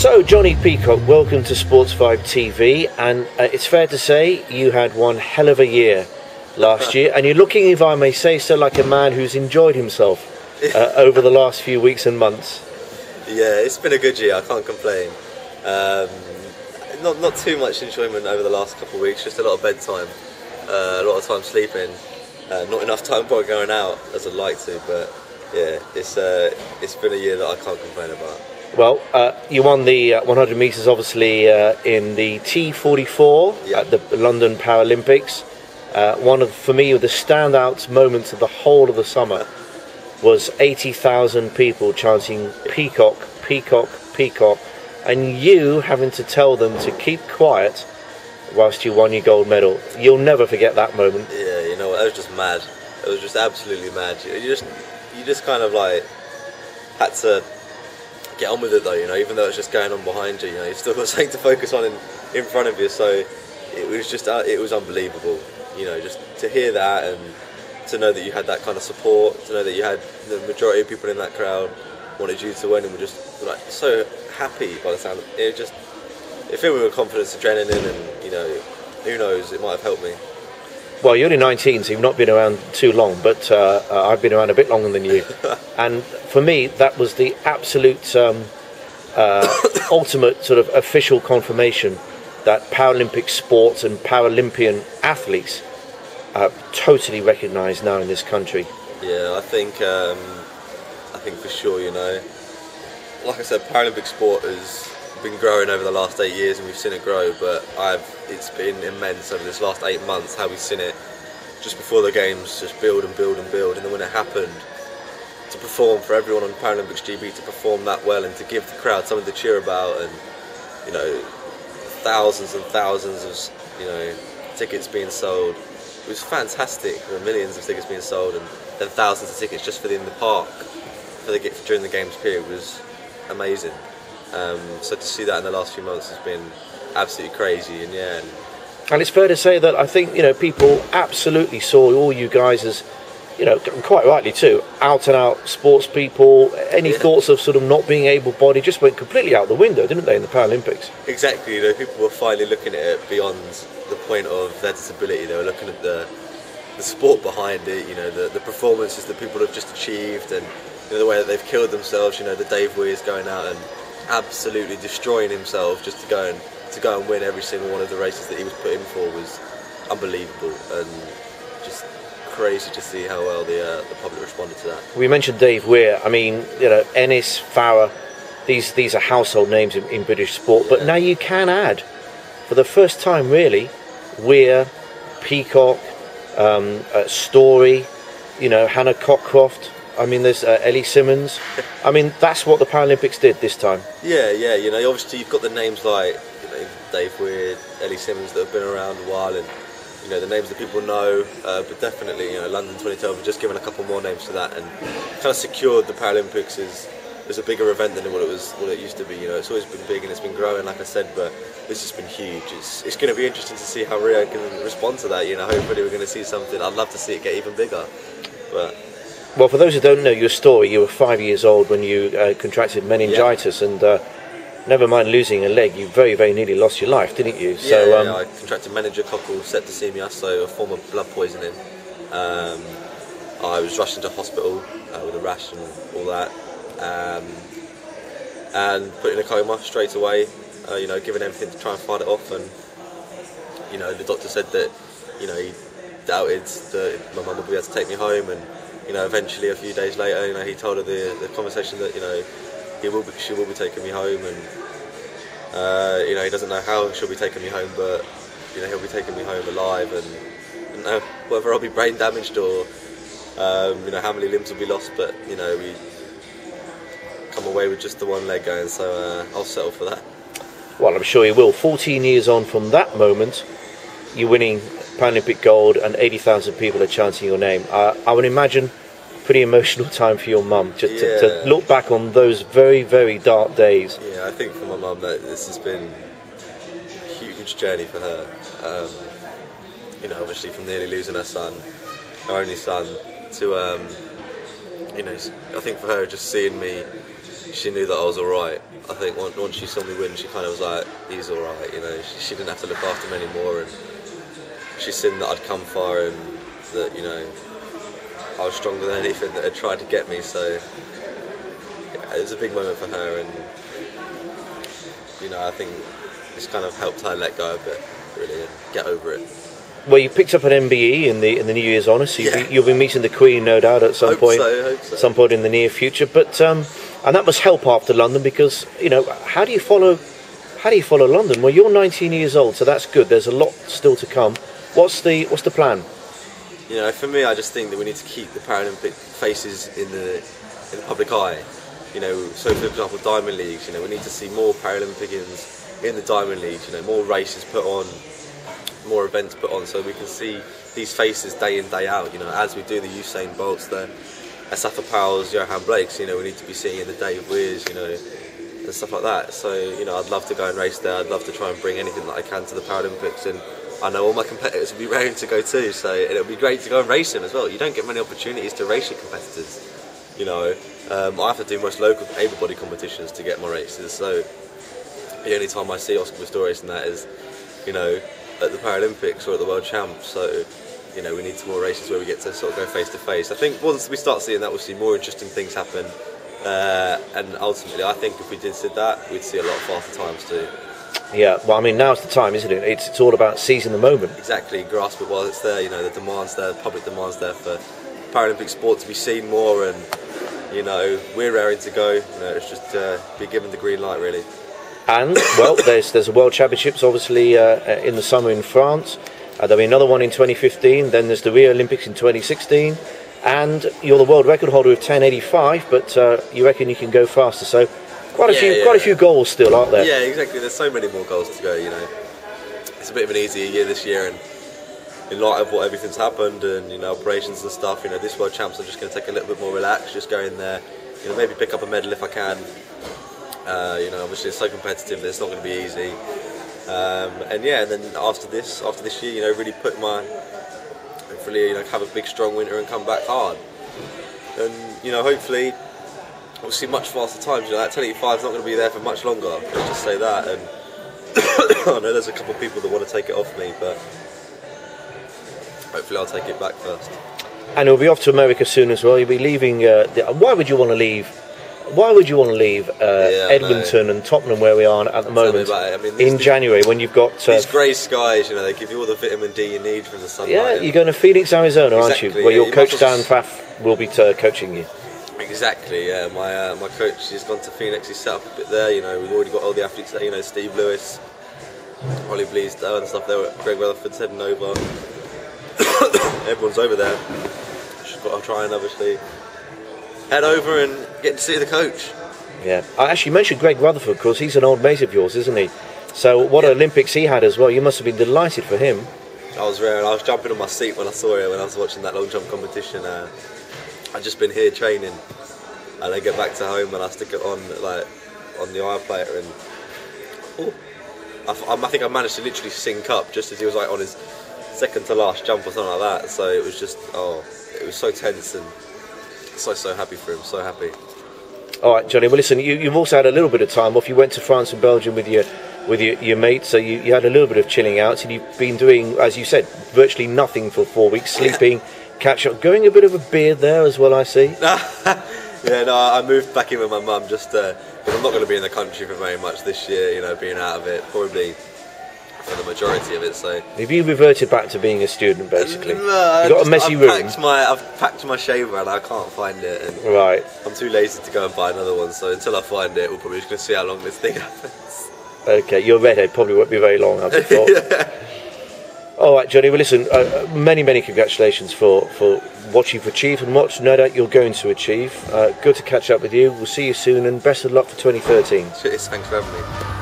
So, Jonnie Peacock, welcome to Sportsvibetv, and it's fair to say you had one hell of a year last year, and you're looking, if I may say so, like a man who's enjoyed himself over the last few weeks and months. Yeah, it's been a good year, I can't complain. Not too much enjoyment over the last couple of weeks, just a lot of bedtime, a lot of time sleeping, not enough time by going out as I'd like to, but yeah, it's been a year that I can't complain about. Well, you won the 100 metres, obviously, in the T44 at the London Paralympics. One of, for me, the standout moments of the whole of the summer was 80,000 people chanting Peacock, Peacock, Peacock, and you having to tell them to keep quiet whilst you won your gold medal. You'll never forget that moment. Yeah, you know what, that was just mad. It was just absolutely mad. You just kind of like had to get on with it though, you know, even though it's just going on behind you, you know, you've still got something to focus on in front of you, so it was just, it was unbelievable, you know, just to hear that and to know that you had that kind of support, to know that you had the majority of people in that crowd wanted you to win and were just like so happy by the sound of it. It filled me with confidence, adrenaline, and you know, who knows, it might have helped me. Well, you're only 19, so you've not been around too long, but I've been around a bit longer than you. And for me, that was the absolute ultimate sort of official confirmation that Paralympic sports and Paralympian athletes are totally recognised now in this country. Yeah, I think for sure, you know, like I said, Paralympic sport has been growing over the last 8 years and we've seen it grow, but it's been immense over this last 8 months how we've seen it just before the games just build and build and build, and then when it happened, to perform for everyone on Paralympics GB, to perform that well and to give the crowd something to cheer about, and you know, thousands and thousands of, you know, tickets being sold. It was fantastic. There were millions of tickets being sold and then thousands of tickets just in the park during the games period was amazing. So to see that in the last few months has been absolutely crazy, and yeah. And it's fair to say that I think, you know, people absolutely saw all you guys as, you know, quite rightly too, out and out sports people. Any thoughts of sort of not being able-bodied just went completely out the window, didn't they, in the Paralympics? Exactly, you know, people were finally looking at it beyond the point of their disability. They were looking at the sport behind it, you know, the performances that people have just achieved, and you know, the way that they've killed themselves. You know, the Dave Weir's going out and absolutely destroying himself just to go and win every single one of the races that he was put in for was unbelievable, and just crazy to see how well the public responded to that. We mentioned Dave Weir. I mean, you know, Ennis, Farah, these are household names in British sport, but now you can add, for the first time really, Weir, Peacock, Story, you know, Hannah Cockcroft. I mean, there's Ellie Simmons. I mean, that's what the Paralympics did this time. Yeah, you know, obviously you've got the names like, you know, Dave Weir, Ellie Simmons that have been around a while, and you know, the names that people know, but definitely, you know, London 2012 have just given a couple more names to that and kind of secured the Paralympics as a bigger event than what it used to be. You know, it's always been big and it's been growing, like I said, but this has been huge. It's going to be interesting to see how Rio can respond to that. You know, hopefully we're going to see something. I'd love to see it get even bigger, but. Well, for those who don't know your story, you were 5 years old when you contracted meningitis, and never mind losing a leg, you very, very nearly lost your life, didn't you? Yeah, I contracted meningococcal septicemia, so a form of blood poisoning. I was rushed into hospital with a rash and all that, and put in a coma straight away. You know, given everything to try and fight it off, and you know, the doctor said that, you know, he doubted that my mum would be able to take me home, and you know, eventually a few days later, you know, he told her the conversation that, you know, she will be taking me home, and you know, he doesn't know how she'll be taking me home, but you know, he'll be taking me home alive, and know whether I'll be brain damaged or you know, how many limbs will be lost, but you know, we come away with just the one leg going, so I'll settle for that. Well, I'm sure you will. 14 years on from that moment, you're winning Paralympic gold and 80,000 people are chanting your name. I would imagine pretty emotional time for your mum to look back on those very, very dark days. Yeah, I think for my mum that this has been a huge journey for her. You know, obviously from nearly losing her son, her only son, to you know, I think for her just seeing me she knew that I was alright. I think once she saw me win, she kind of was like, he's alright, you know. She didn't have to look after him anymore, and she's seen that I'd come far and that, you know, I was stronger than anything that had tried to get me. So yeah, it was a big moment for her, and you know, I think it's kind of helped her let go a bit, really, and get over it. Well, you picked up an MBE in the New Year's Honours. So you'll be meeting the Queen, no doubt, at some point. Hope so. Some point in the near future. But and that must help after London, because you know, how do you follow London? Well, you're 19 years old, so that's good. There's a lot still to come. What's the plan? You know, for me, I just think that we need to keep the Paralympic faces in the public eye. You know, so for example, Diamond Leagues. You know, we need to see more Paralympians in the Diamond Leagues. You know, more races put on, more events put on, so we can see these faces day in, day out. You know, as we do the Usain Bolts, the Asafa Powell's, Johan Blake's. You know, we need to be seeing the Dave Weirs, you know, and stuff like that. So, you know, I'd love to go and race there. I'd love to try and bring anything that I can to the Paralympics, and I know all my competitors will be raring to go too. So it'll be great to go and race them as well. You don't get many opportunities to race your competitors. You know, I have to do most local able-bodied competitions to get my races. So the only time I see Oscar Pistorius and that is, you know, at the Paralympics or at the World Champs. So, you know, we need some more races where we get to sort of go face to face. I think once we start seeing that, we'll see more interesting things happen. And ultimately, I think if we did that, we'd see a lot faster times too. Yeah, well, I mean, now's the time, isn't it? It's all about seizing the moment. Exactly, grasp it while it's there. You know, the demand's there, the public demand's there for Paralympic sport to be seen more, and you know, we're raring to go. You know, it's just be given the green light, really. And well, there's a World Championships obviously in the summer in France. There'll be another one in 2015. Then there's the Rio Olympics in 2016, and you're the world record holder of 10:85. But you reckon you can go faster? So quite a few goals still, aren't there? Yeah, exactly. There's so many more goals to go. You know, it's a bit of an easier year this year, and in light of what everything's happened and, you know, operations and stuff, you know, this World Champs I'm just going to take a little bit more relaxed, just go in there, you know, maybe pick up a medal if I can. You know, obviously it's so competitive that it's not going to be easy. And yeah, and then after this year, you know, really hopefully, you know, have a big strong winter and come back hard. And, you know, hopefully we'll see much faster times. You know, that 10:85 is not going to be there for much longer. Let's just say that. And I know there's a couple of people that want to take it off me, but hopefully I'll take it back first. And you'll be off to America soon as well. You'll be leaving. Why would you want to leave? Why would you want to leave Edmonton and Tottenham, where we are at the moment, in January, when you've got these grey skies? You know, they give you all the vitamin D you need from the sunlight. Yeah, you're going to Phoenix, Arizona, aren't you? Where your coach Dan Pfaff will be coaching you. Exactly. Yeah, my coach, he's gone to Phoenix. He's set up a bit there. You know, we've already got all the athletes there. You know, Steve Lewis, Holly Bleasdale and stuff. There, Greg Rutherford's heading over. Everyone's over there. Just got to try and obviously head over and get to see the coach. Yeah, I actually mentioned Greg Rutherford because he's an old mate of yours, isn't he? So what Olympics he had as well. You must have been delighted for him. I was jumping on my seat when I saw it when I was watching that long jump competition. I'd just been here training, and I get back to home and I stick it on on the iPlayer, and I think I managed to literally sync up just as he was on his second to last jump or something like that. So it was just it was so tense, and so happy for him, so happy. All right, Johnny. Well, listen, you've also had a little bit of time off. You went to France and Belgium with your mates, so you had a little bit of chilling out, and you've been doing, as you said, virtually nothing for 4 weeks, sleeping, catch up, going a bit of a beard there as well, I see. Yeah, no, I moved back in with my mum just because I'm not going to be in the country for very much this year, you know, being out of it, probably for the majority of it. So have you reverted back to being a student, basically? No, you've got a messy room. I've packed my shaver and I can't find it, and right, I'm too lazy to go and buy another one, so until I find it, we're probably just going to see how long this thing happens. Okay, your redhead probably won't be very long, I thought. Yeah. All right, Johnny, well listen, many congratulations for what you've achieved and what no doubt you're going to achieve. Good to catch up with you. We'll see you soon, and best of luck for 2013. Cheers, thanks for having me.